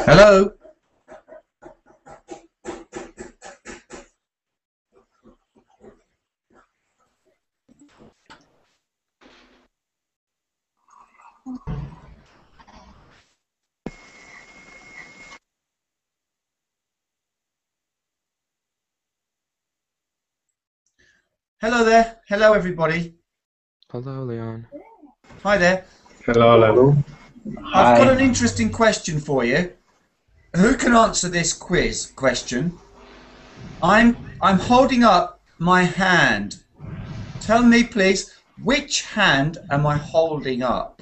Hello? Hello there. Hello, everybody. Hello, Leon. Hi there. Hello, Alan. I've got an interesting question for you. Who can answer this quiz question? I'm holding up my hand. Tell me, please, which hand am I holding up?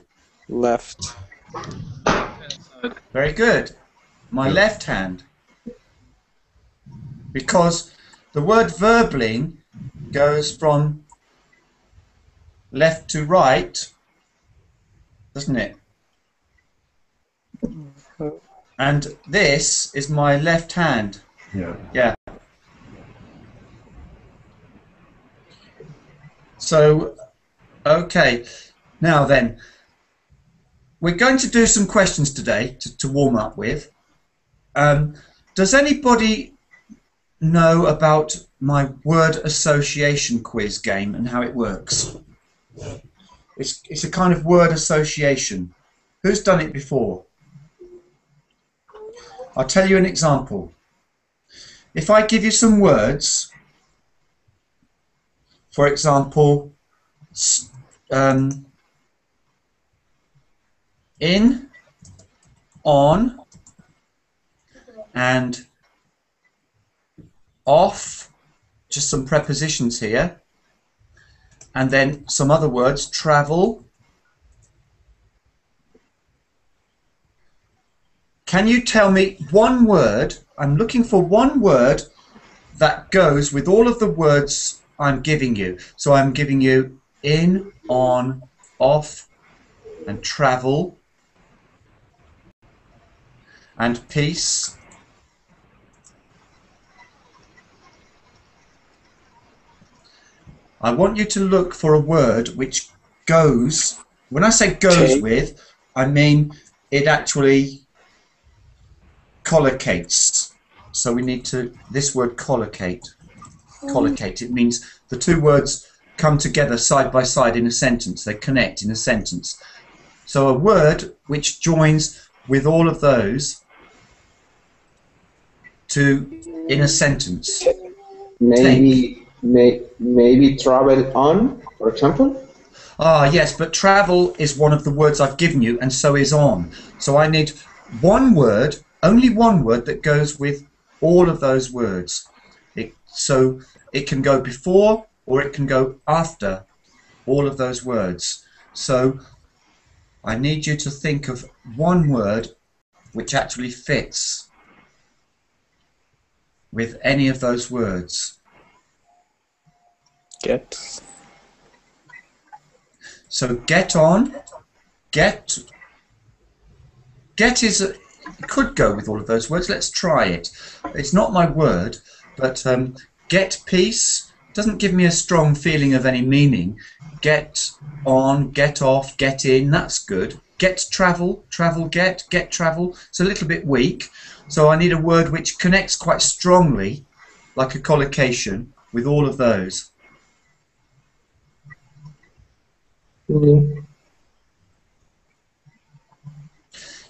Left. Very good. My left hand. Because the word verbling goes from left to right, doesn't it? And this is my left hand. Yeah. So, okay. Now then, we're going to do some questions today to warm up with. Does anybody know about my word association quiz game and how it works? It's a kind of word association. Who's done it before? I'll tell you an example. If I give you some words, for example, in, on, and off, just some prepositions here, and then some other words, travel. Can you tell me one word? I'm looking for one word that goes with all of the words I'm giving you. So I'm giving you in, on, off, and travel, and peace. I want you to look for a word which goes, when I say goes with, I mean it actually collocates. So we need to, this word collocate. Collocate, it means the two words come together side by side in a sentence. They connect in a sentence. So a word which joins with all of those in a sentence. Maybe travel on, for example? Ah, yes, but travel is one of the words I've given you, and so is on. So I need one word, only one word that goes with all of those words. So it can go before or it can go after all of those words. So I need you to think of one word which actually fits with any of those words. Get. So get on, get is, it could go with all of those words. Let's try it. It's not my word, but get peace doesn't give me a strong feeling of any meaning. Get on, get off, get in, that's good. Get travel, travel, get travel. It's a little bit weak. So I need a word which connects quite strongly, like a collocation, with all of those.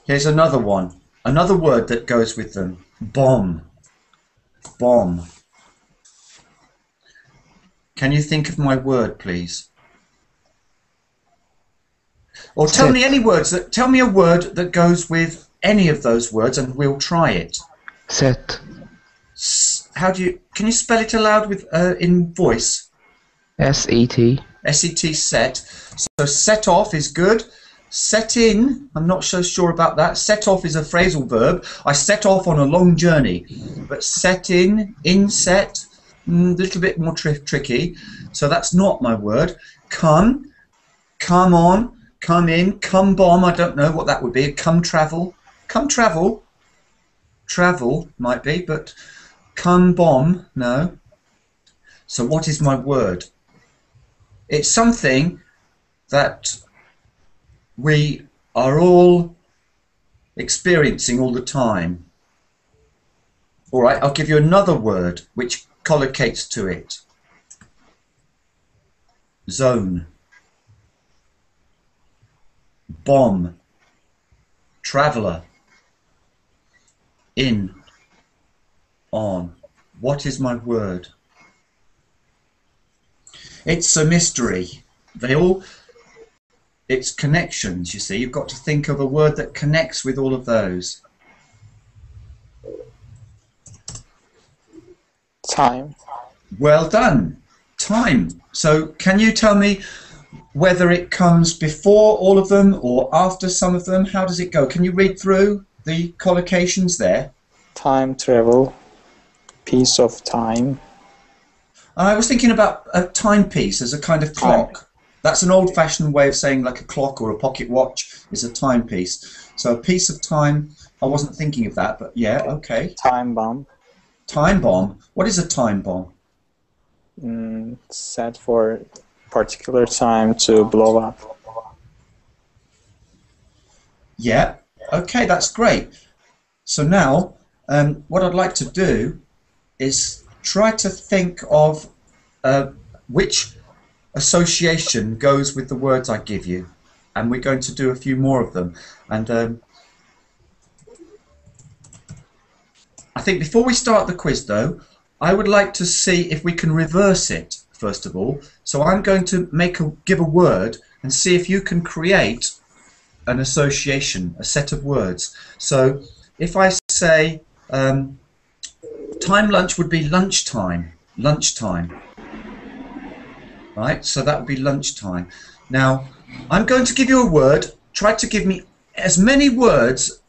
Here's another one. Another word that goes with them. Bomb. Bomb. Can you think of my word, please? Or tell me any words that. Tell me a word that goes with any of those words, and we'll try it. Set. How do you? Can you spell it aloud with in voice? S-E-T. S-E-T, set. So set off is good. Set in, I'm not so sure about that. Set off is a phrasal verb. I set off on a long journey. But set in, inset, a little bit more tricky. So that's not my word. Come, come on, come in, come bomb, I don't know what that would be. Come travel, travel might be, but come bomb, no. So what is my word? It's something that we are all experiencing all the time. All right, I'll give you another word which collocates to it. Zone. Bomb. Traveller. In. On. What is my word? It's a mystery. It's connections, you see. You've got to think of a word that connects with all of those. Time. Well done. Time. So can you tell me whether it comes before all of them or after some of them? How does it go? Can you read through the collocations there? Time travel. Piece of time. I was thinking about a timepiece as a kind of clock. That's an old-fashioned way of saying like a clock or a pocket watch is a timepiece. So a piece of time, I wasn't thinking of that, but yeah, okay. Time bomb. Time bomb. What is a time bomb? Set for particular time to blow up. Yeah, okay, that's great. So now, what I'd like to do is try to think of which association goes with the words I give you, and we're going to do a few more of them. And I think before we start the quiz, though, I would like to see if we can reverse it first of all. So I'm going to give a word and see if you can create an association, a set of words. So if I say time lunch would be lunchtime, lunchtime. Right, so that would be lunchtime. Now, I'm going to give you a word. Try to give me as many words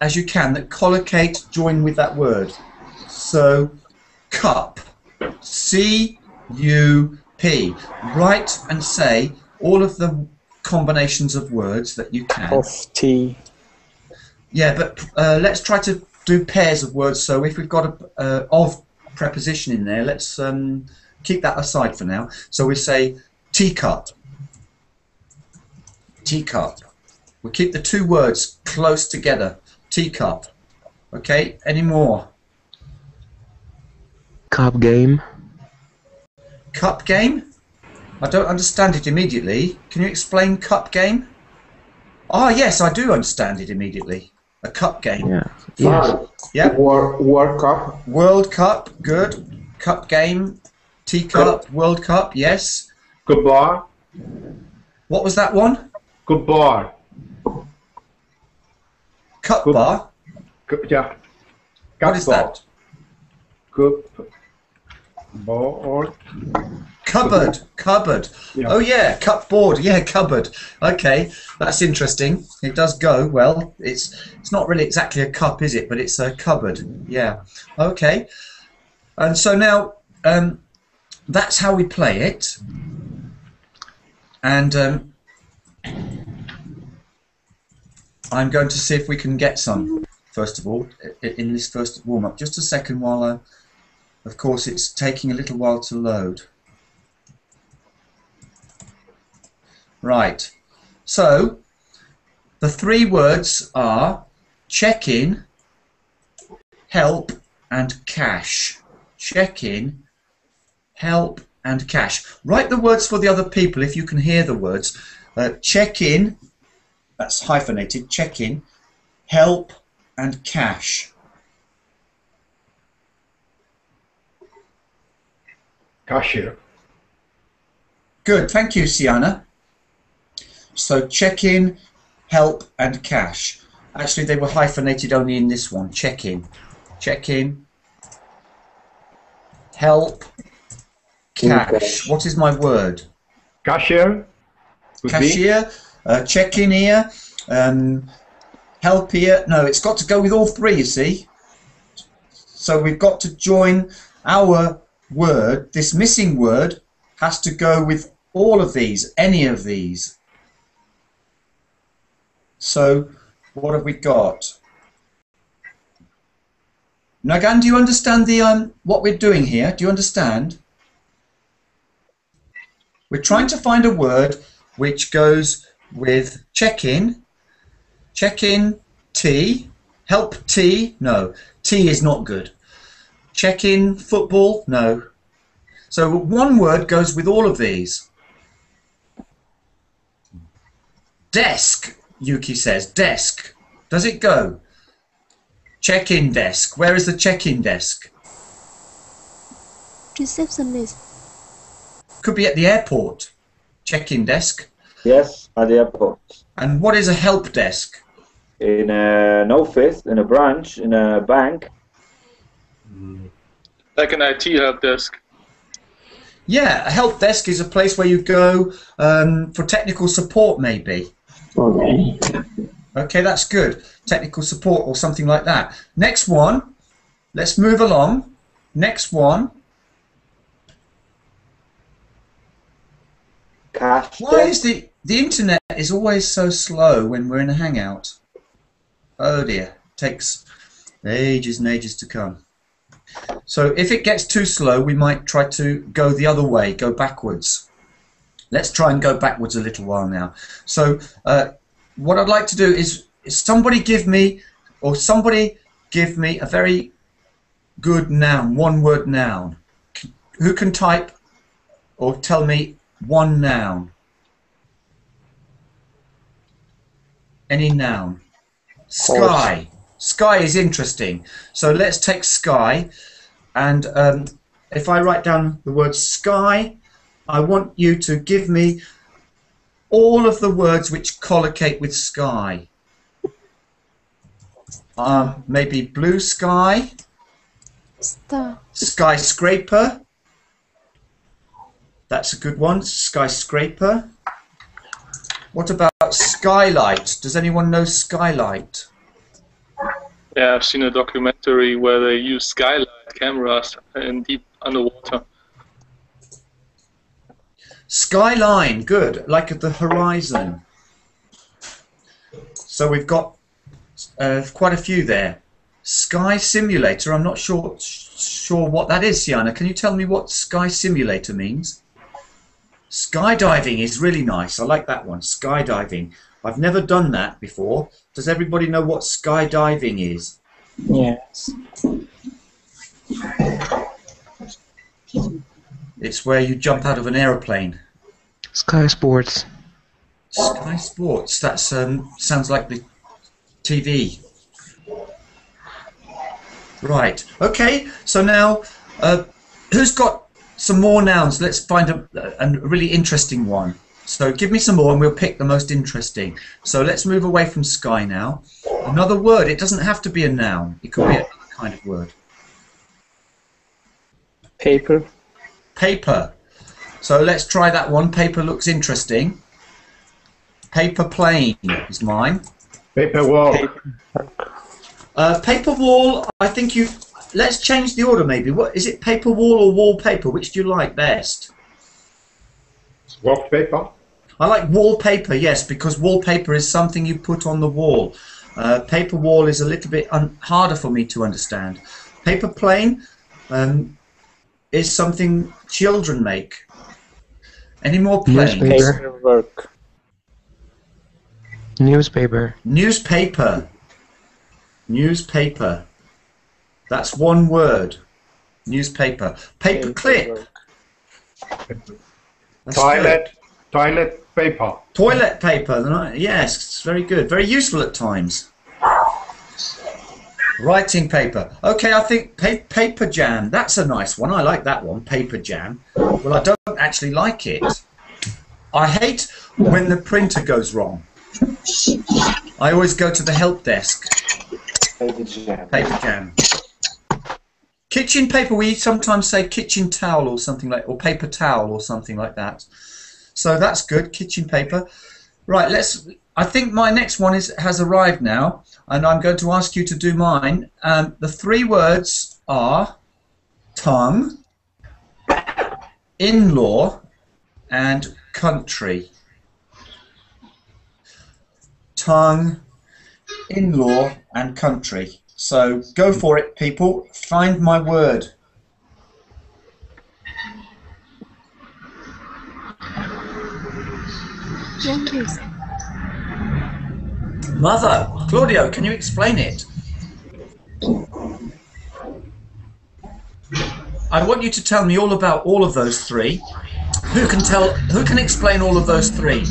as you can that collocate, join with that word. So, cup, C-U-P. Write and say all of the combinations of words that you can. Of tea. Yeah, but let's try to do pairs of words. So if we've got a of preposition in there, let's keep that aside for now. So we say teacup. Teacup. We keep the two words close together. Teacup. Okay, any more? Cup game. Cup game? I don't understand it immediately. Can you explain cup game? Ah, yes, I do understand it immediately. A cup game. Yeah. Yes. Yeah. World Cup. World Cup, good. Cup game. Teacup, World Cup, yes. Good bar. What was that one? Good bar. Cup Good. bar? Yeah. What is that? Good bar. Cupboard, cupboard. Yeah. Oh yeah, cupboard, yeah, cupboard. Okay, that's interesting. It does go well. It's not really exactly a cup, is it? But it's a cupboard. Yeah. Okay. And so now that's how we play it. And I'm going to see if we can get some, first of all, in this first warm-up. Just a second while, of course, it's taking a little while to load. Right. So, the three words are check-in, help, and cash. Check-in, help, and cash. Write the words for the other people if you can hear the words. Check-in, that's hyphenated, check-in, help, and cash. Cashier. Good, thank you, Sienna. So check-in, help, and cash. Actually, they were hyphenated only in this one. Check-in, check-in, help, cash. What is my word? Cashier. Cashier, check-in here, help here. No, it's got to go with all three, you see. So we've got to join our word. This missing word has to go with all of these, any of these. So what have we got? Nagan, do you understand the what we're doing here? Do you understand? We're trying to find a word which goes with check-in, tea, help tea, no, tea is not good. Check-in, football, no. So one word goes with all of these. Desk, Yuki says, desk. Does it go? Check-in desk. Where is the check-in desk? Receptionist. Could be at the airport. Check-in desk. Yes, at the airport. And what is a help desk? In an office, in a branch, in a bank. Like an IT help desk. Yeah, a help desk is a place where you go for technical support, maybe. Okay. Okay, that's good. Technical support or something like that. Next one. Let's move along. Next one. Cash Why desk. is the internet is always so slow when we're in a hangout? Oh dear, takes ages and ages to come. So if it gets too slow, we might try to go the other way, go backwards. Let's try and go backwards a little while now. So what I'd like to do is somebody give me a very good noun, one-word noun. Who can type or tell me one noun? Any noun? Sky. Sky is interesting. So let's take sky, and if I write down the word sky, I want you to give me all of the words which collocate with sky. Maybe blue sky, Star. skyscraper. That's a good one, skyscraper. What about skylight? Does anyone know skylight? Yeah, I've seen a documentary where they use skylight cameras in deep underwater. Skyline, good, like at the horizon. So we've got quite a few there. Sky simulator, I'm not sure what that is, Sienna. Can you tell me what sky simulator means? Skydiving is really nice. I like that one, skydiving. I've never done that before. Does everybody know what skydiving is? Yes. It's where you jump out of an aeroplane. Sky Sports. Sky Sports, that sounds like the TV. Right, okay, so now who's got some more nouns? Let's find a really interesting one. So give me some more and we'll pick the most interesting. So let's move away from sky now. Another word, it doesn't have to be a noun. It could be a kind of word. Paper. Paper. So let's try that one. Paper looks interesting. Paper plane is mine. Paper wall. Paper wall, I think you... Let's change the order maybe. What is it, paper wall or wallpaper? Which do you like best? Wallpaper. I like wallpaper, yes, because wallpaper is something you put on the wall. Paper wall is a little bit harder for me to understand. Paper plane is something children make. Any more planes? Newspaper. Paperwork. Newspaper. Newspaper. Newspaper. That's one word. Newspaper. Paper clip. That's Toilet. good. Toilet paper. Toilet paper. Yes, it's very good. Very useful at times. Writing paper. Okay, I think paper jam. That's a nice one. I like that one. Paper jam. Well, I don't actually like it. I hate when the printer goes wrong. I always go to the help desk. Paper jam. Paper jam. Kitchen paper, we sometimes say kitchen towel or something like, or paper towel or something like that. So that's good, kitchen paper. Right, I think my next one has arrived now, and I'm going to ask you to do mine. The three words are tongue, in-law, and country. Tongue, in-law, and country. So go for it, people. Find my word. Longest. Mother, Claudio, can you explain it? I want you to tell me all about all of those three. Who can explain all of those three?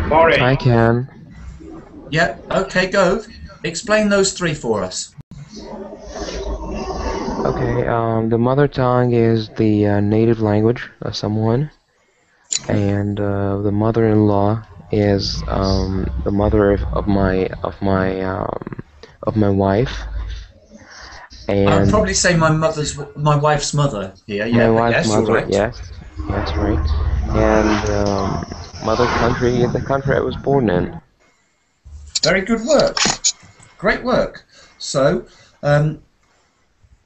Boring. I can. Yeah, okay, go. Explain those three for us. Okay, the mother tongue is the native language of someone, and the mother-in-law is the mother of my wife, I would and probably say my wife's mother here. my Yeah, but wife's yes, you're mother. right. Yes, yes, right. And mother country is the country I was born in. Very good work. Great work. So,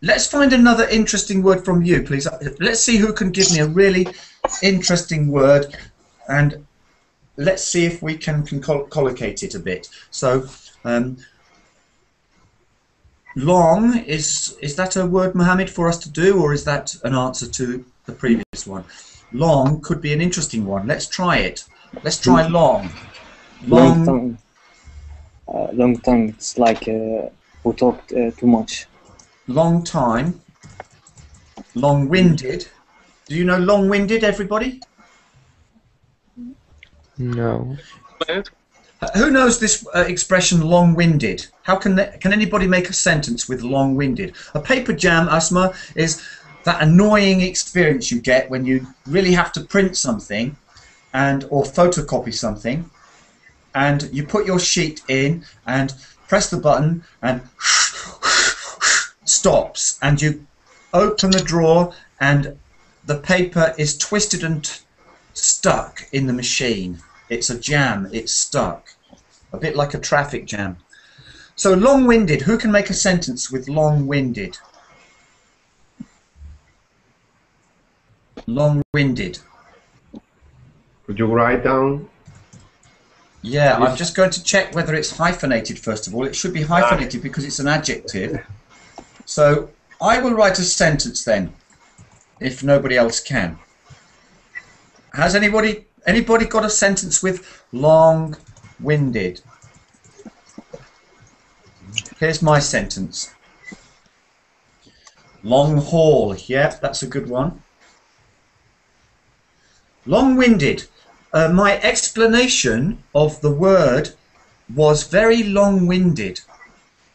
let's find another interesting word from you, please. Let's see who can give me a really interesting word, and let's see if we can collocate it a bit. So, long, is that a word, Mohammed, for us to do, or is that an answer to the previous one? Long could be an interesting one. Let's try it. Let's try long. Long tongue. Long tongue. It's like who talked too much. Long time. Long-winded. Do you know long-winded, everybody? No. Who knows this expression long-winded? How can anybody make a sentence with long-winded? A paper jam, Asma, is that annoying experience you get when you really have to print something or photocopy something, and you put your sheet in and press the button and stops, and you open the drawer and the paper is twisted and stuck in the machine. It's a jam, it's stuck. A bit like a traffic jam. So long-winded, who can make a sentence with long-winded? Long-winded. Could you write down? Yeah, I'm just going to check whether it's hyphenated first of all. It should be hyphenated because it's an adjective. So I will write a sentence then, if nobody else can. Has anybody got a sentence with long-winded? Here's my sentence. Long haul. Yep, that's a good one. Long-winded. My explanation of the word was very long-winded.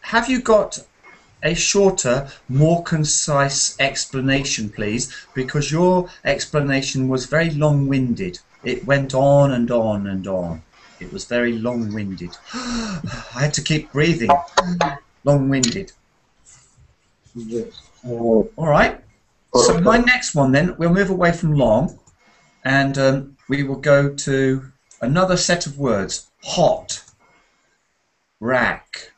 Have you got a shorter, more concise explanation, please? Because your explanation was very long-winded. It went on and on and on. It was very long-winded. I had to keep breathing. Long-winded. All right. So my next one then, we'll move away from long, and we will go to another set of words. Hot. Rack.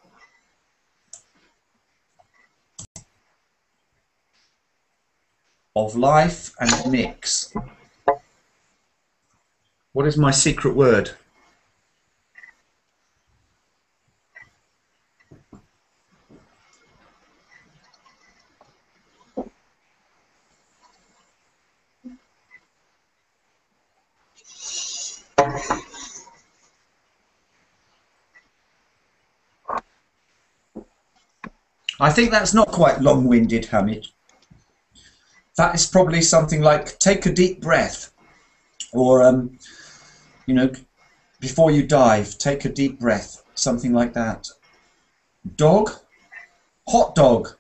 Of life and mix. What is my secret word? I think that's not quite long-winded, Hamid. That is probably something like take a deep breath, or you know, before you dive, take a deep breath, something like that. Dog, hot dog.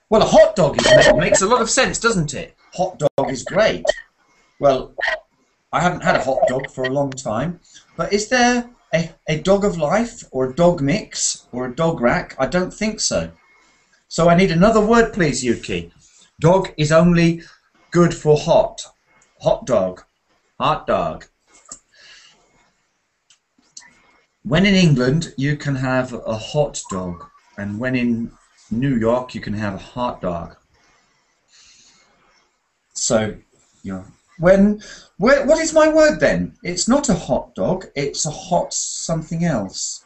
Well, a hot dog makes a lot of sense, doesn't it? Hot dog is great. Well, I haven't had a hot dog for a long time, but is there a dog of life, or a dog mix, or a dog rack? I don't think so. So I need another word, please, Yuki. Dog is only good for hot. Hot dog. Hot dog. When in England, you can have a hot dog, and when in New York, you can have a hot dog. So, you know, what is my word then? It's not a hot dog. It's a hot something else.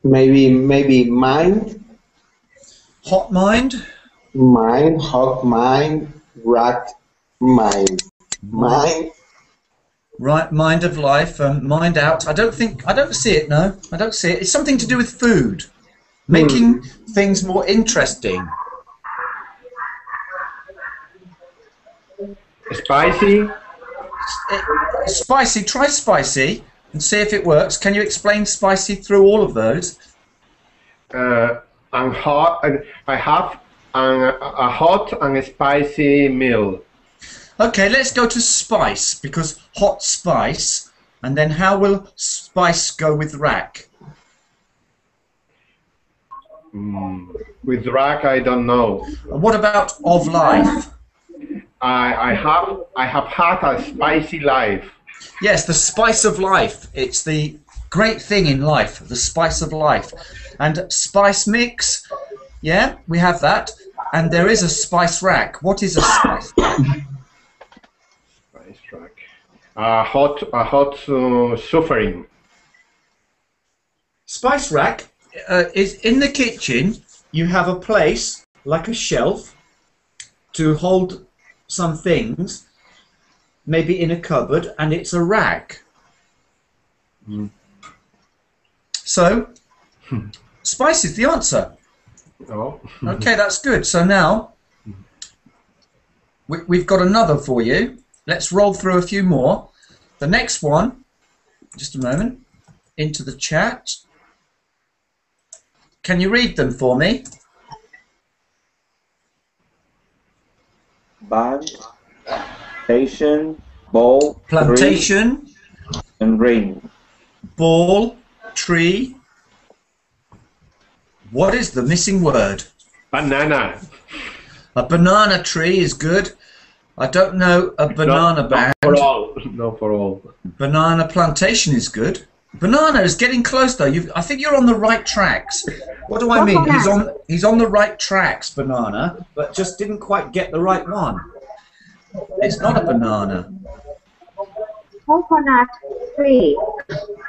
Maybe mind. Hot mind. Mind, hog, mind, rat, mind. Mind. Right, mind of life, mind out. I don't see it, no. I don't see it. It's something to do with food. Making things more interesting. Spicy. Spicy, try spicy and see if it works. Can you explain spicy through all of those? And hot. I have a hot and a spicy meal. Okay, let's go to spice, because hot spice, and then how will spice go with rack? With rack, I don't know. What about of life? I have had a spicy life. Yes, the spice of life. It's the great thing in life, the spice of life. And spice mix, yeah, we have that. And there is a spice rack. What is a spice rack? Spice rack. A hot suffering. Spice rack is in the kitchen. You have a place, like a shelf, to hold some things, maybe in a cupboard, and it's a rack. So, spice is the answer. Oh. Okay, that's good. So now, we've got another for you. Let's roll through a few more. The next one, just a moment, into the chat. Can you read them for me? Band, plantation, ball, Plantation, tree, and rain. ball, tree. What is the missing word? Banana. A banana tree is good. I don't know a banana band. Not for all. Not for all. Banana plantation is good. Banana is getting close though. I think you're on the right tracks. What do I mean? He's on the right tracks, banana, but just didn't quite get the right one. It's not a banana. Coconut tree.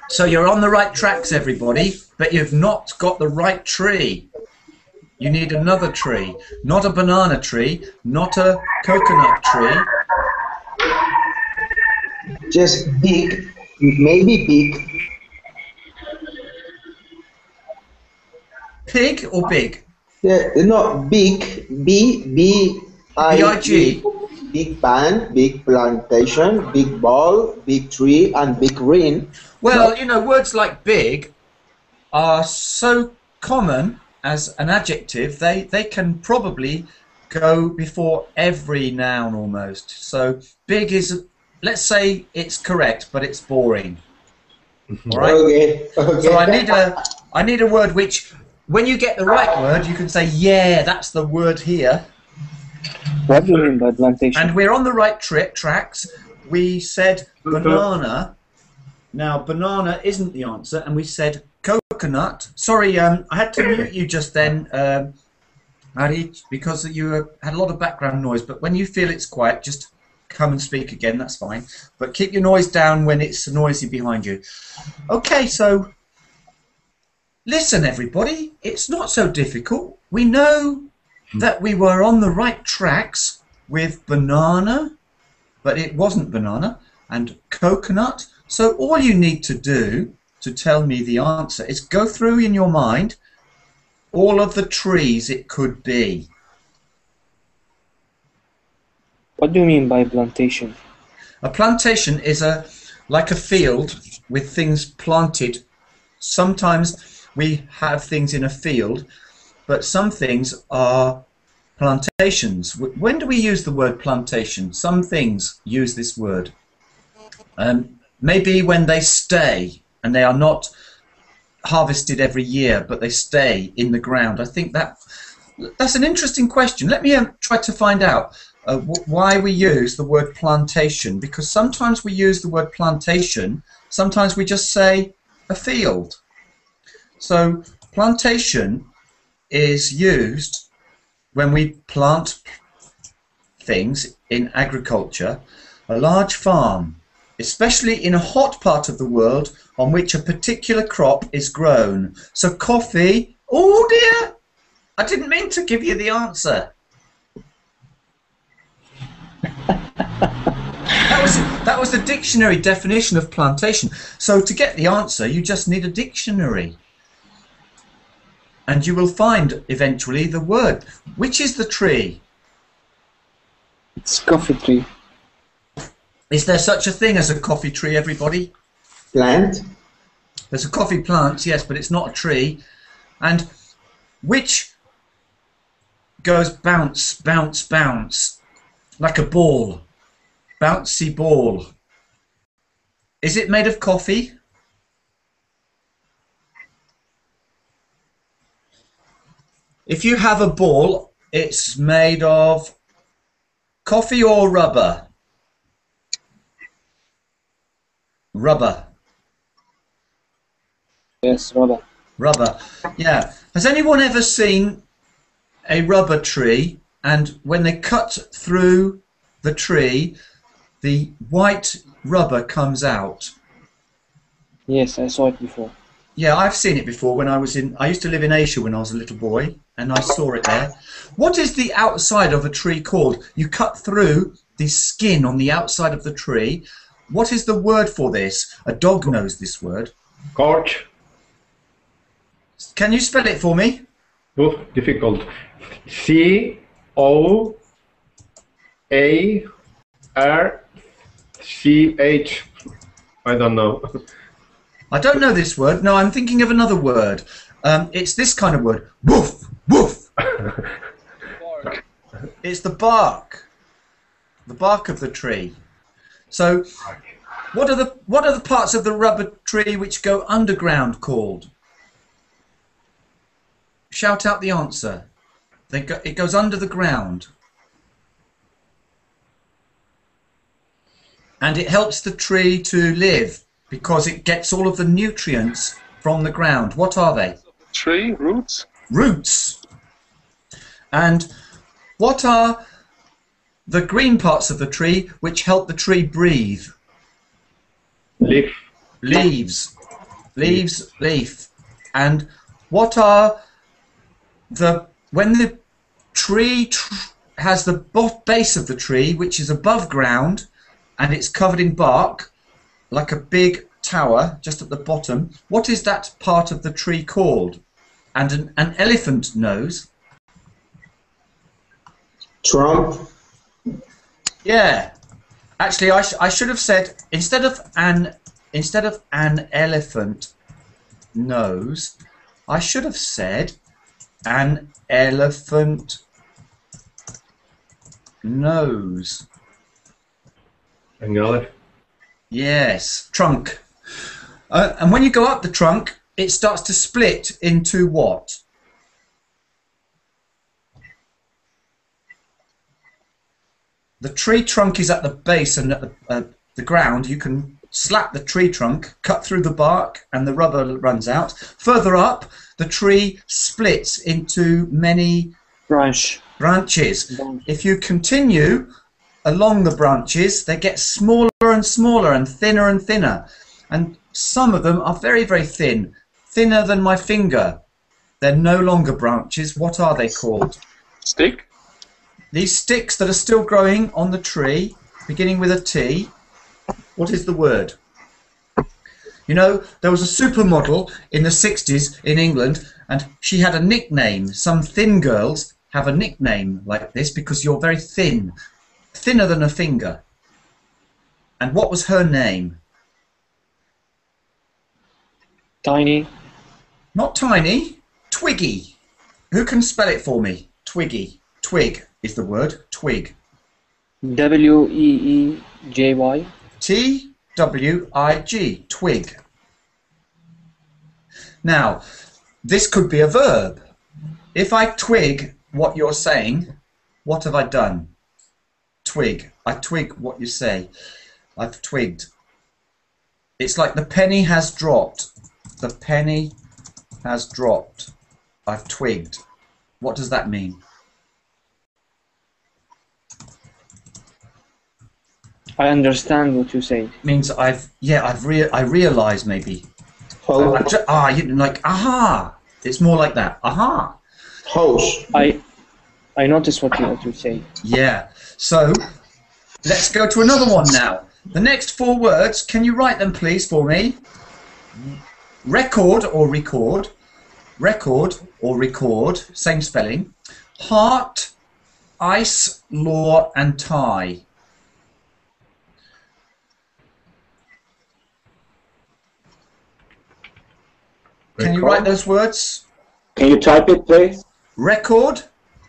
So you're on the right tracks, everybody, but you've not got the right tree. You need another tree. Not a banana tree, not a coconut tree. Just big, maybe big. Pig or big? Yeah, no, big, B-I-G. Big band, big plantation, big ball, big tree, and big ring. Well, you know, words like big are so common as an adjective, they can probably go before every noun almost. So big is, let's say it's correct, but it's boring. All right? Okay. So I need a word which, when you get the right word, you can say, yeah, that's the word here. What do you mean by plantation? And we're on the right tracks. We said banana. Now, banana isn't the answer, and we said coconut. Sorry, I had to mute you just then, Adi, because you had a lot of background noise. But when you feel it's quiet, just come and speak again. That's fine. But keep your noise down when it's noisy behind you. Okay, so listen, everybody. It's not so difficult. We know that we were on the right tracks with banana, but it wasn't banana, and coconut. So all you need to do to tell me the answer is go through in your mind all of the trees it could be. What do you mean by plantation? A plantation is like a field with things planted. Sometimes we have things in a field, but some things are plantations. When do we use the word plantation? Some things use this word. Maybe when they stay and they are not harvested every year, but they stay in the ground. I think that's an interesting question. Let me try to find out why we use the word plantation, because sometimes we use the word plantation, sometimes we just say a field. So plantation is used when we plant things in agriculture, a large farm, especially in a hot part of the world on which a particular crop is grown. So coffee, oh dear, I didn't mean to give you the answer. That was the dictionary definition of plantation. So to get the answer, you just need a dictionary. And you will find eventually the word. Which is the tree? It's coffee tree. Is there such a thing as a coffee tree, everybody? Plant. There's a coffee plant, yes, but it's not a tree. And which goes bounce, bounce, bounce, like a ball. Bouncy ball. Is it made of coffee? If you have a ball, it's made of coffee or rubber? Rubber. Yes, rubber. Rubber. Yeah. Has anyone ever seen a rubber tree, and when they cut through the tree, the white rubber comes out? Yes, I saw it before. Yeah, I've seen it before when I used to live in Asia when I was a little boy, and I saw it there. What is the outside of a tree called? You cut through the skin on the outside of the tree. What is the word for this? A dog knows this word. Corch. Can you spell it for me? Oof, difficult. C-O-A-R-C-H. I don't know. I don't know this word. No, I'm thinking of another word. It's this kind of word. Woof, woof. Bark. It's the bark. The bark of the tree. So, what are the parts of the rubber tree which go underground called? Shout out the answer. It goes under the ground. And it helps the tree to live because it gets all of the nutrients from the ground. What are they? Tree, roots. Roots. And what are the green parts of the tree which help the tree breathe? Leaf. Leaves. Leaves, leaf. And what are when the tree has the base of the tree which is above ground and it's covered in bark like a big tower just at the bottom, what is that part of the tree called? And an elephant knows. Trump. Yeah. Actually, I should have said instead of an elephant nose, I should have said an elephant nose. An elephant. Yes, trunk. And when you go up the trunk, it starts to split into what? The tree trunk is at the base and at the ground. You can slap the tree trunk, cut through the bark, and the rubber runs out. Further up, the tree splits into many branches. If you continue along the branches, they get smaller and smaller and thinner. And some of them are very, very thin, thinner than my finger. They're no longer branches. What are they called? Stick. These sticks that are still growing on the tree, beginning with a T, what is the word? You know, there was a supermodel in the 60s in England, and she had a nickname. Some thin girls have a nickname like this because you're very thin, thinner than a finger. And what was her name? Tiny. Not Tiny, Twiggy. Who can spell it for me? Twiggy. Twig is the word. Twig. W-E-E-J-Y. T-W-I-G. Twig. Now, this could be a verb. If I twig what you're saying, what have I done? Twig. I twig what you say. I've twigged. It's like the penny has dropped. The penny has dropped. I've twigged. What does that mean? I understand what you say. Means I realise maybe. How? Aha. It's more like that. Aha. House. I noticed what you say. Yeah. So let's go to another one now. The next 4 words, can you write them please for me? Record or record. Record or record, same spelling. Heart, ice, law and tie. Can you write those words? Can you type it, please? Record,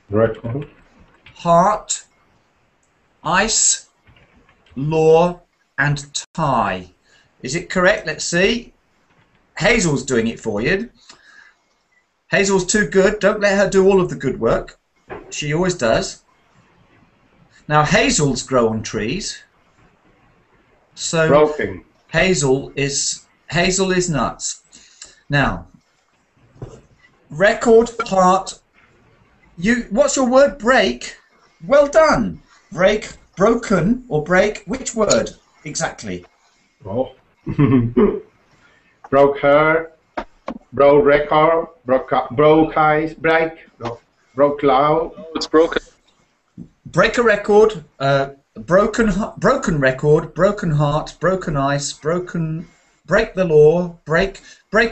Record. heart, ice, law and tie. Is it correct? Let's see. Hazel's doing it for you. Hazel's too good. Don't let her do all of the good work. She always does. Now hazels grow on trees. So Broken. Hazel is nuts. Now, record, heart. What's your word? Break. Well done. Break, broken or break. Which word exactly? Oh. Broke her. Broke record. Broke eyes. Break. No. Broke loud. Oh, it's broken. Break a record. Broken record. Broken heart. Broken ice. Break the law. Break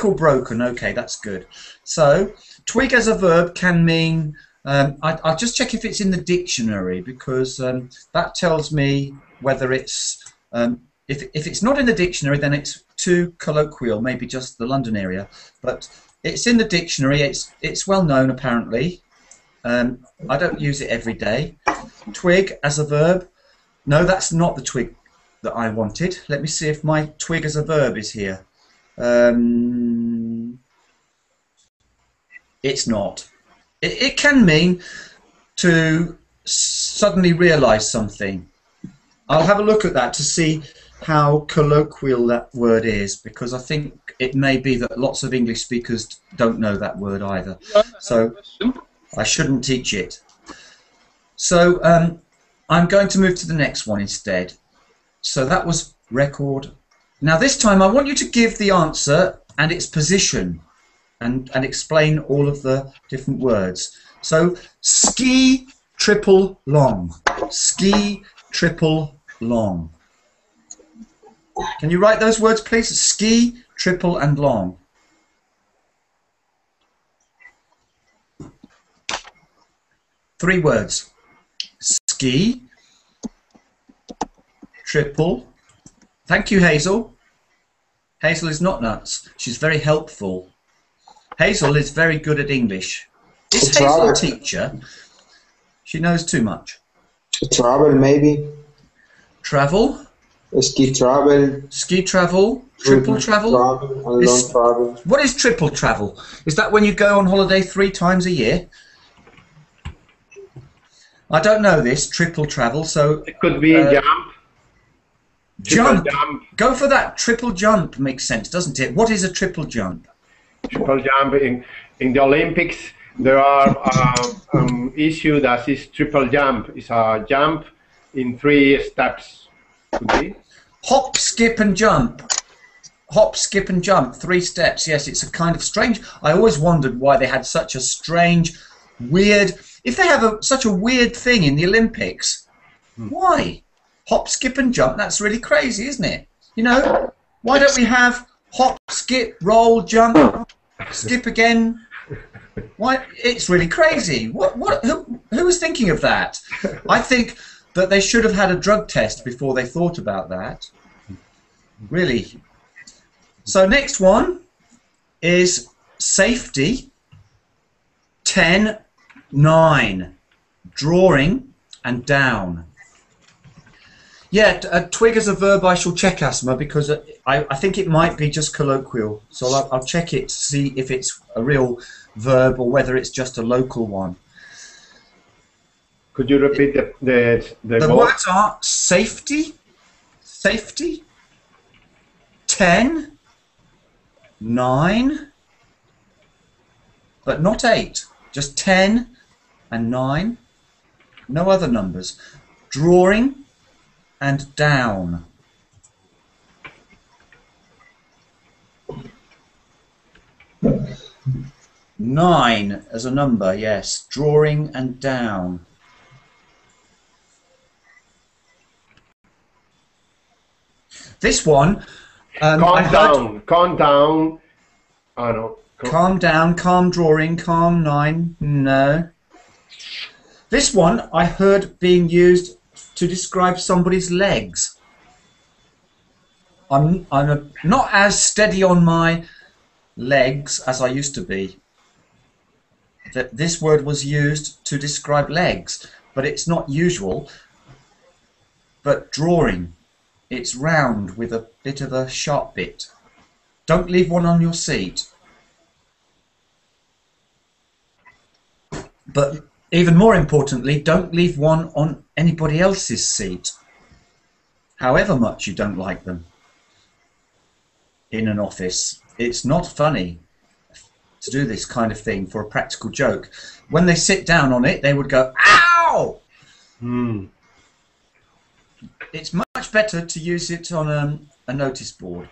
or broken. Okay, that's good. So, twig as a verb can mean. I'll just check if it's in the dictionary because that tells me whether it's. If it's not in the dictionary, then it's too colloquial, maybe just the London area. But it's in the dictionary. It's well known apparently. I don't use it every day. Twig as a verb. No, that's not the twig that I wanted. Let me see if my twig as a verb is here. It's not. It can mean to suddenly realise something. I'll have a look at that to see how colloquial that word is, because I think it may be that lots of English speakers don't know that word either. So I shouldn't teach it. So I'm going to move to the next one instead. So that was record. Now this time I want you to give the answer and its position and explain all of the different words. So ski, triple, long. Ski, triple, long. Can you write those words please? Ski, triple and long. Three words. Ski, triple. Thank you, Hazel. Hazel is not nuts. She's very helpful. Hazel is very good at English. Is Hazel a teacher? She knows too much. Travel, maybe. Travel. Ski travel. Ski travel. Triple travel. Travel and long travel. What is triple travel? Is that when you go on holiday 3 times a year? I don't know this, triple travel, so... It could be jump. Jump. Go for that. Triple jump makes sense, doesn't it? What is a triple jump? Triple jump. In the Olympics, there are issue that is triple jump. It's a jump in 3 steps. Could be. Hop, skip and jump. Hop, skip and jump. 3 steps. Yes, it's a kind of strange... I always wondered why they had such a strange, weird... If they have such a weird thing in the Olympics, why? Hop, skip and jump, that's really crazy, isn't it? You know, why don't we have hop, skip, roll, jump, skip again? Why? It's really crazy. Who was thinking of that? I think that they should have had a drug test before they thought about that. Really. So next one is safety. 10, 9, drawing and down. Yeah, a twig as a verb I shall check, Asma, because I think it might be just colloquial. So I'll check it to see if it's a real verb or whether it's just a local one. Could you repeat the words are safety, 10, 9, but not 8, just 10 and 9, no other numbers. Drawing and down. Nine as a number, yes. Drawing and down. This one. I Calm heard- down. Calm down. Oh no. Calm down, calm drawing, calm 9. No. This one I heard being used to describe somebody's legs. I'm not as steady on my legs as I used to be. That this word was used to describe legs, but it's not usual. But drawing, it's round with a bit of a sharp bit. Don't leave one on your seat. But even more importantly, don't leave one on anybody else's seat, however much you don't like them. In an office, it's not funny to do this kind of thing for a practical joke. When they sit down on it, they would go, "Ow!" It's much better to use it on a notice board.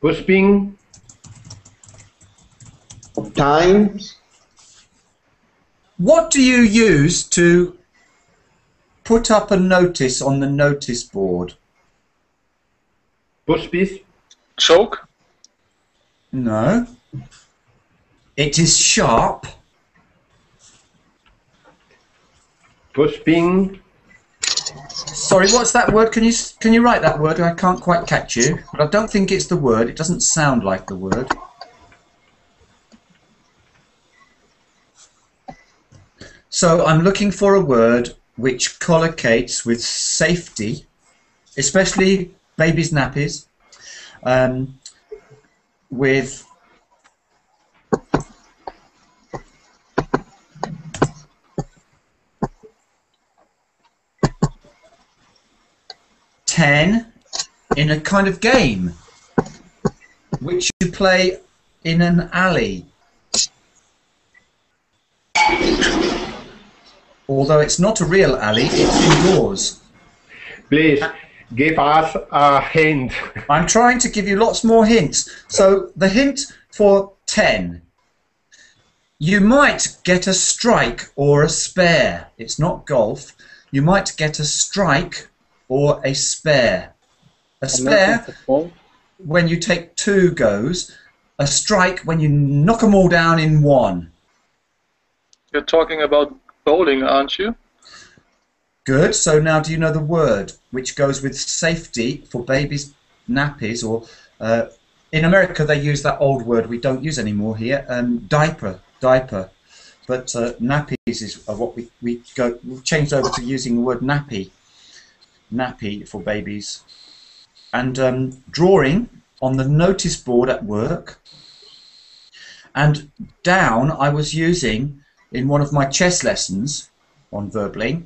Pusping. Time. What do you use to put up a notice on the notice board? Puspis. Choke. No. It is sharp. Pusping. Sorry, what's that word? Can you write that word? I can't quite catch you. But I don't think it's the word. It doesn't sound like the word. So I'm looking for a word which collocates with safety, especially babies' nappies, with ten in a kind of game which you play in an alley. Although it's not a real alley, it's indoors. Please give us a hint. I'm trying to give you lots more hints. So the hint for 10. You might get a strike or a spare. It's not golf. You might get a strike or a spare. A spare when you take 2 goes. A strike when you knock them all down in 1. You're talking about bowling, aren't you? Good. So now do you know the word which goes with safety for babies' nappies, or in America they use that old word we don't use anymore here, diaper. But nappies is what we've changed over to using the word nappy for babies. And drawing on the notice board at work, and down I was using in one of my chess lessons on verbling.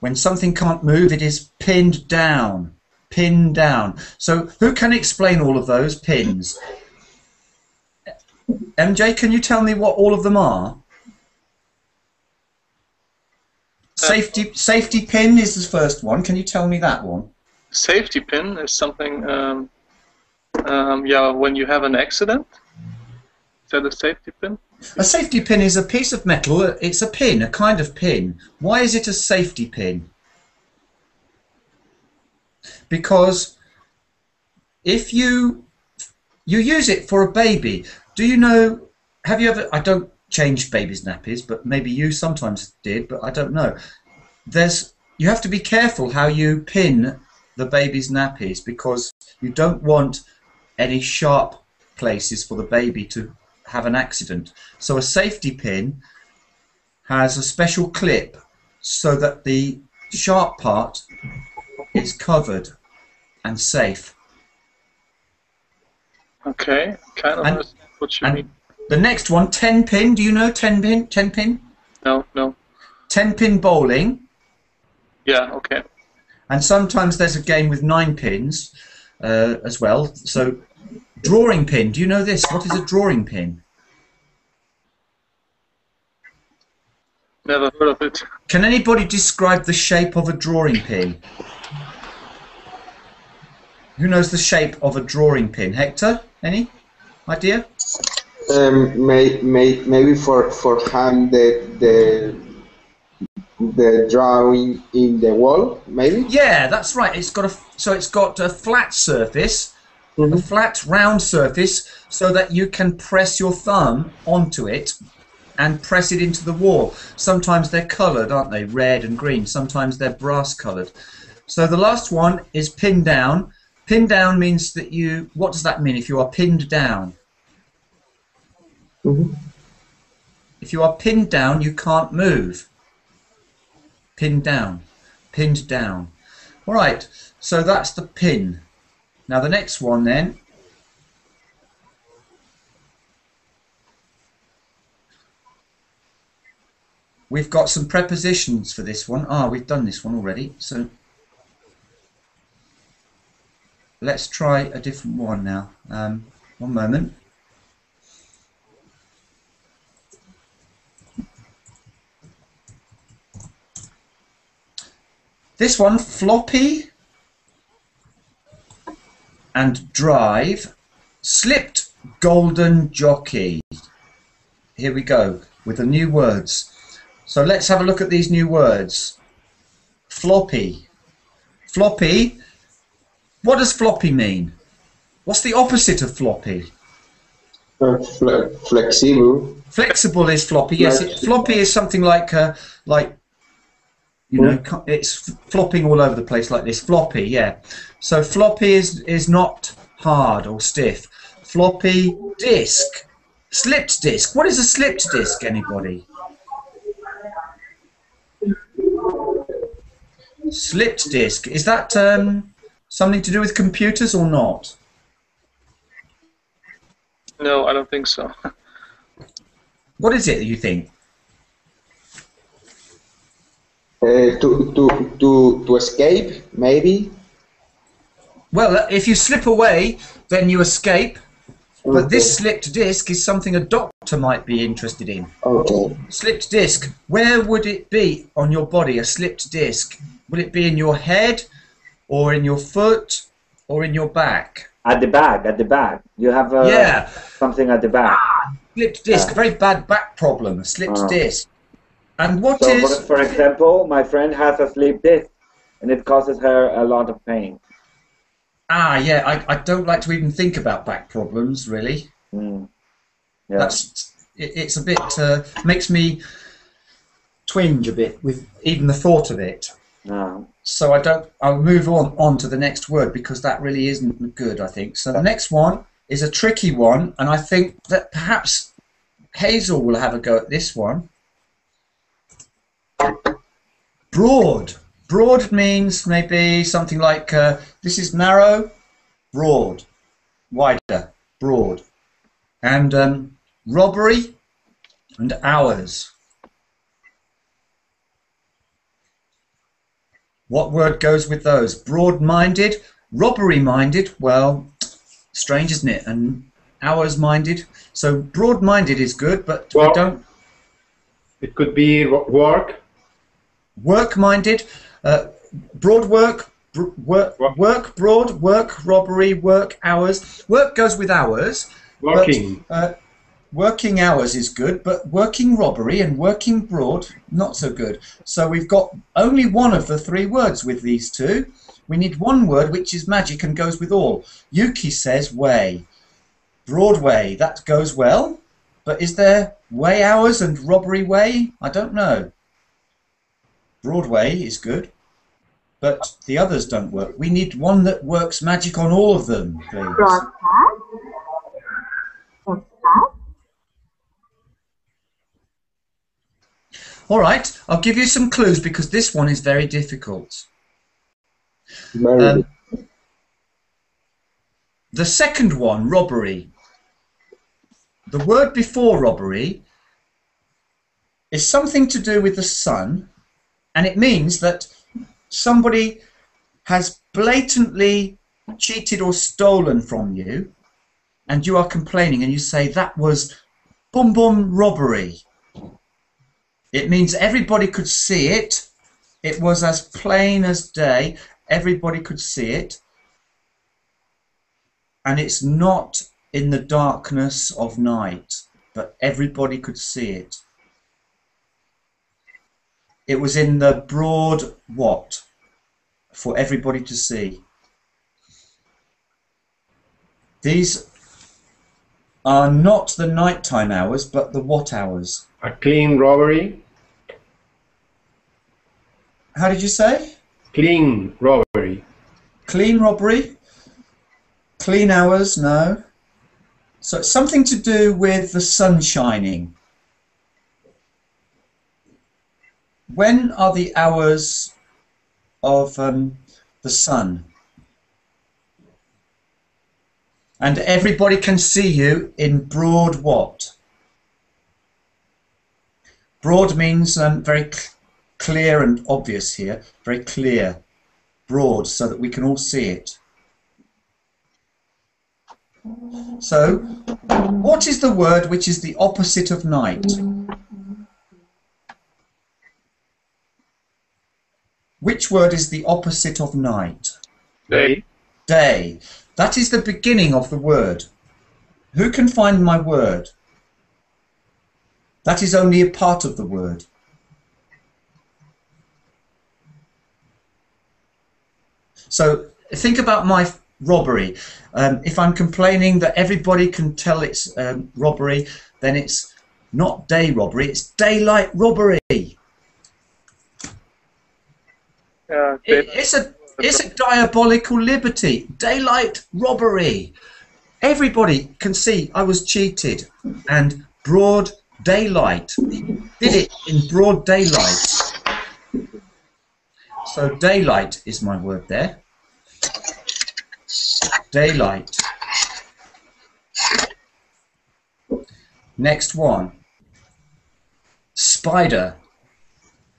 When something can't move, it is pinned down. Pinned down. So who can explain all of those pins? MJ, can you tell me what all of them are? Safety pin is the first one. Can you tell me that one? Safety pin is something, yeah, when you have an accident. Is that a safety pin? A safety pin is a piece of metal. It's a pin, a kind of pin. Why is it a safety pin? Because if you use it for a baby, do you know, have you ever, I don't change babies' nappies, but maybe you sometimes did, but I don't know. You have to be careful how you pin the baby's nappies, because you don't want any sharp places for the baby to have an accident. So a safety pin has a special clip so that the sharp part is covered and safe. Okay, kind of understand what you mean. The next one, 10 pin. Do you know 10 pin? 10 pin? No. 10 pin bowling. Yeah, okay. And sometimes there's a game with 9 pins as well. So drawing pin. Do you know this? What is a drawing pin? Never heard of it. Can anybody describe the shape of a drawing pin? Who knows the shape of a drawing pin? Hector, any idea? Maybe for hang the drawing in the wall, maybe. Yeah, that's right. It's got a flat surface, a flat round surface, so that you can press your thumb onto it and press it into the wall. Sometimes they're coloured, aren't they? Red and green. Sometimes they're brass coloured. So the last one is pin down. Pin down means that you. What does that mean? If you are pinned down. If you are pinned down, you can't move. Pinned down. Pinned down. All right, so that's the pin. Now the next one then. We've got some prepositions for this one. We've done this one already. So let's try a different one now. One moment. This one, floppy and drive, slipped golden jockey. Here we go with the new words. So let's have a look at these new words. Floppy. Floppy. What does floppy mean? What's the opposite of floppy? Flexible. Flexible is floppy. Yes, floppy is something like you know, it's flopping all over the place like this. Floppy, yeah. So floppy is not hard or stiff. Floppy disk. Slipped disk. What is a slipped disk, anybody? Slipped disk. Is that something to do with computers or not? No, I don't think so. What is it that you think? To escape, maybe. Well, if you slip away, then you escape. But this slipped disc is something a doctor might be interested in. Okay. Slipped disc. Where would it be on your body, a slipped disc? Would it be in your head, or in your foot, or in your back? At the back. You have something at the back. Slipped disc, very bad back problem, a slipped disc. And what so is... For example, my friend has a slip disc, and it causes her a lot of pain. Yeah, I don't like to even think about back problems, really. Yeah. It's a bit, makes me twinge a bit with even the thought of it. No. So I'll move on to the next word, because that really isn't good, I think. So the next one is a tricky one, and I think that perhaps Hazel will have a go at this one. Broad. Broad means maybe something like, this is narrow, broad, wider, broad. And robbery and hours. What word goes with those? Broad-minded, robbery-minded, well, strange, isn't it? And hours-minded. So broad-minded is good, but we don't... It could be work. Work-minded, broad work, broad, work, robbery, work, hours. Work goes with hours. Working. But, working hours is good, but working robbery and working broad, not so good. So we've got only one of the three words with these two. We need one word which is magic and goes with all. Yuki says way. Broadway, that goes well. But is there way hours and robbery way? I don't know. Broadway is good, but the others don't work. We need one that works magic on all of them, please. All right, I'll give you some clues because this one is very difficult. The second one, robbery. The word before robbery is something to do with the sun. And it means that somebody has blatantly cheated or stolen from you, and you are complaining, and you say, that was boom boom robbery. It means everybody could see it. It was as plain as day. Everybody could see it. and it's not in the darkness of night, but everybody could see it. It was in the broad what? For everybody to see. These are not the nighttime hours, but the what hours? A clean robbery. How did you say? Clean robbery. Clean robbery? Clean hours? No. So it's something to do with the sun shining. When are the hours of the sun? And everybody can see you in broad what? Broad means very clear and obvious here. Very clear. Broad, so that we can all see it. So, what is the word which is the opposite of night? Which word is the opposite of night? Day. Day. That is the beginning of the word. Who can find my word? That is only a part of the word. So think about my robbery. If I'm complaining that everybody can tell it's robbery, then it's not day robbery, it's daylight robbery. It's a diabolical liberty. Daylight robbery. Everybody can see I was cheated, and broad daylight. Did it in broad daylight. So daylight is my word there. Daylight. Next one. Spider.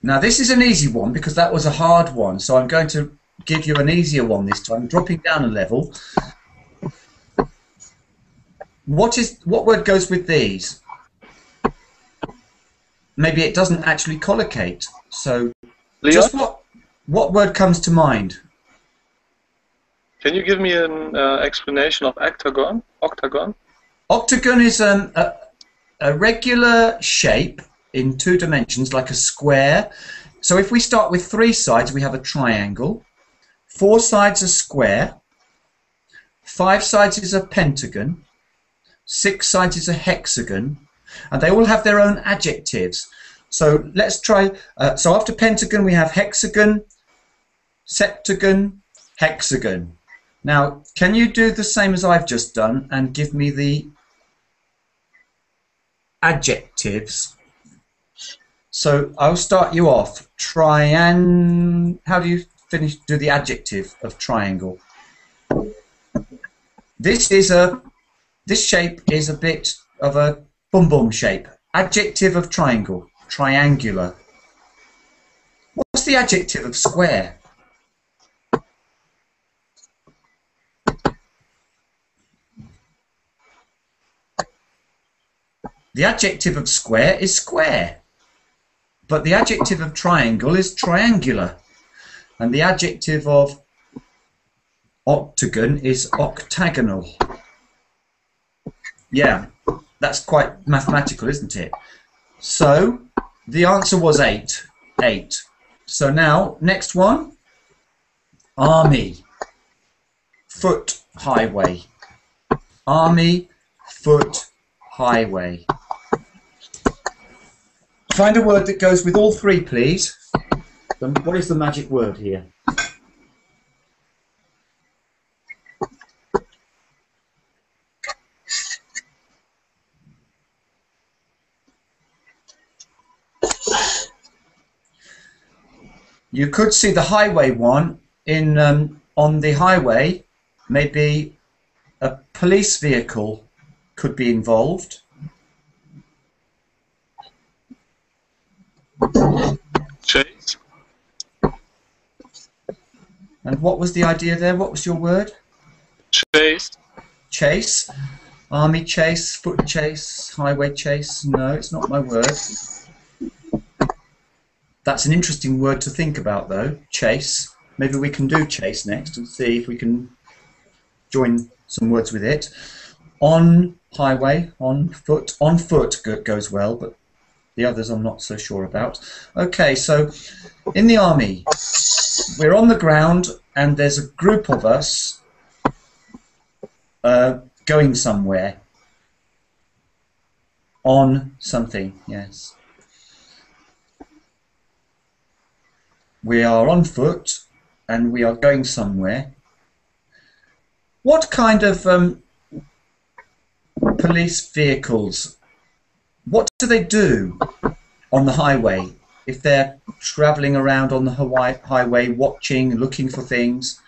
Now this is an easy one because that was a hard one, so I'm going to give you an easier one this time, dropping down a level. What word goes with these? Maybe it doesn't actually collocate. So Leon? Just what word comes to mind? Can you give me an explanation of octagon? Octagon? Octagon is a regular shape in 2 dimensions, like a square. So if we start with 3 sides, we have a triangle. 4 sides a square. 5 sides is a pentagon. 6 sides is a hexagon. And they all have their own adjectives. So let's try. So after pentagon, we have hexagon, septagon, hexagon. Now, can you do the same as I've just done and give me the adjectives? So I'll start you off. How do you do the adjective of triangle? This shape is a bit of a bum shape. Adjective of triangle. Triangular. What's the adjective of square? The adjective of square is square, but the adjective of triangle is triangular, and the adjective of octagon is octagonal. Yeah, that's quite mathematical, isn't it? So the answer was 8. 8. So now, next one. Army. Foot highway. Army, foot, highway. Find a word that goes with all 3, please. What is the magic word here? You could see the highway one in on the highway. Maybe a police vehicle could be involved. Chase. And what was the idea there? What was your word? Chase. Chase. Army chase, foot chase, highway chase. No, it's not my word. That's an interesting word to think about, though. Chase. Maybe we can do chase next and see if we can join some words with it. On highway, on foot goes well, but the others I'm not so sure about. Okay, so in the army, we're on the ground and there's a group of us going somewhere. On something, yes. We are on foot and we are going somewhere. What kind of police vehicles, what do they do on the highway if they're travelling around on the highway, watching, looking for things?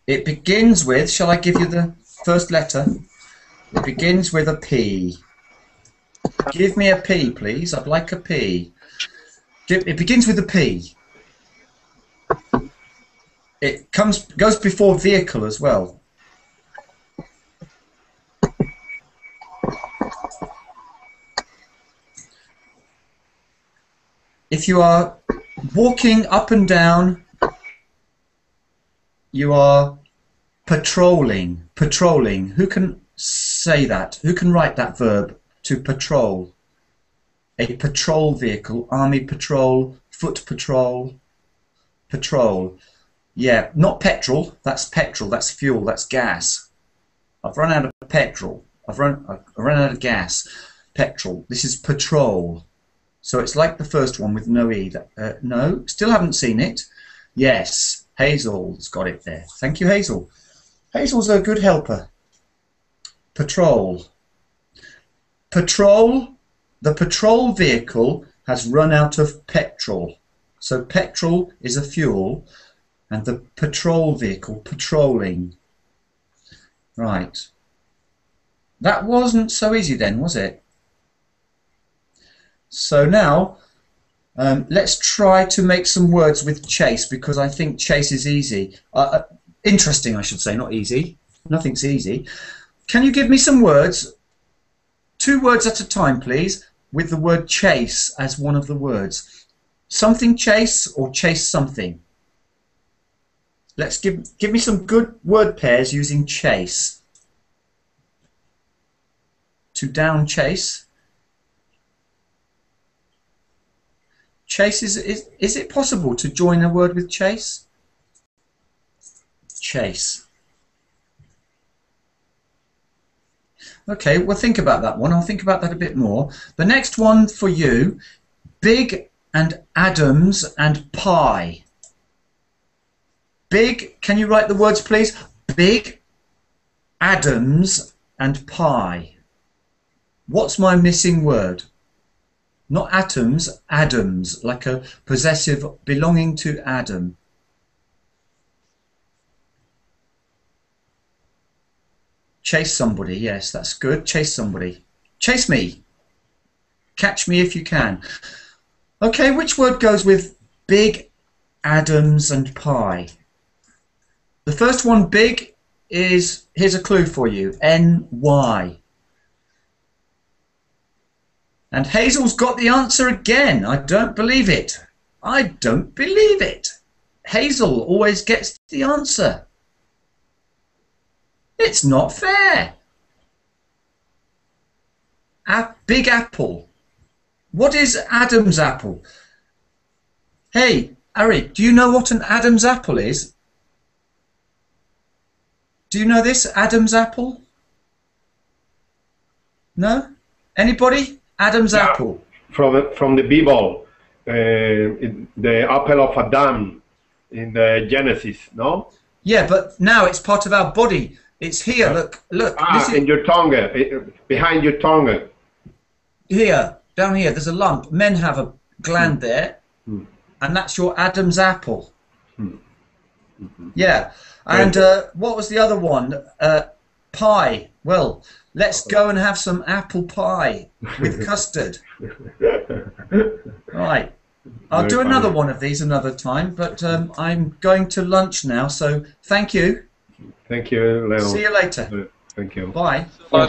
It begins with, shall I give you the first letter? It begins with a P. Give me a P, please. I'd like a P. It begins with a P. It goes before vehicle as well. If you are walking up and down, you are patrolling. Patrolling. Who can say that? Who can write that verb? To patrol. A patrol vehicle. Army patrol. Foot patrol. Patrol. Yeah, not petrol. That's petrol. That's fuel. That's gas. I've run out of petrol. I've run out of gas. Petrol. This is patrol. So it's like the first one with no E. No, still haven't seen it. Yes, Hazel's got it there. Thank you, Hazel. Hazel's a good helper. Patrol. Patrol. The patrol vehicle has run out of petrol. So petrol is a fuel, and the patrol vehicle patrolling. Right. That wasn't so easy then, was it? So now, let's try to make some words with chase, because I think chase is easy. Interesting, I should say, not easy. Nothing's easy. Can you give me some words, 2 words at a time, please, with the word chase as one of the words? Something chase or chase something. Let's give me some good word pairs using chase. To down chase. Chase, is it possible to join a word with chase? Chase. Okay, well, think about that one. I'll think about that a bit more. The next one for you, Big and Adams and Pie. Big, can you write the words, please? Big, Adams and Pie. What's my missing word? Not atoms, Adams, like a possessive belonging to Adam. Chase somebody, yes, that's good. Chase somebody. Chase me. Catch me if you can. Okay, which word goes with Big, Adams and Pie? The first one, big, is, here's a clue for you, N-Y. And Hazel's got the answer again. I don't believe it. I don't believe it. Hazel always gets the answer. It's not fair. Big apple. What is Adam's apple? Hey, Ari, do you know what an Adam's apple is? Do you know this, Adam's apple? No? Anybody? Adam's apple. From the Bible, the apple of Adam in the Genesis, no? Yeah, but now it's part of our body. It's here. Look. Ah, in your tongue, behind your tongue. Here, down here. There's a lump. Men have a gland there, and that's your Adam's apple. Yeah. And what was the other one? Pie. Well, let's go and have some apple pie with custard. Right. I'll do another one of these another time, but I'm going to lunch now, so thank you. Thank you, Leo. See you later. Thank you. Bye. Bye.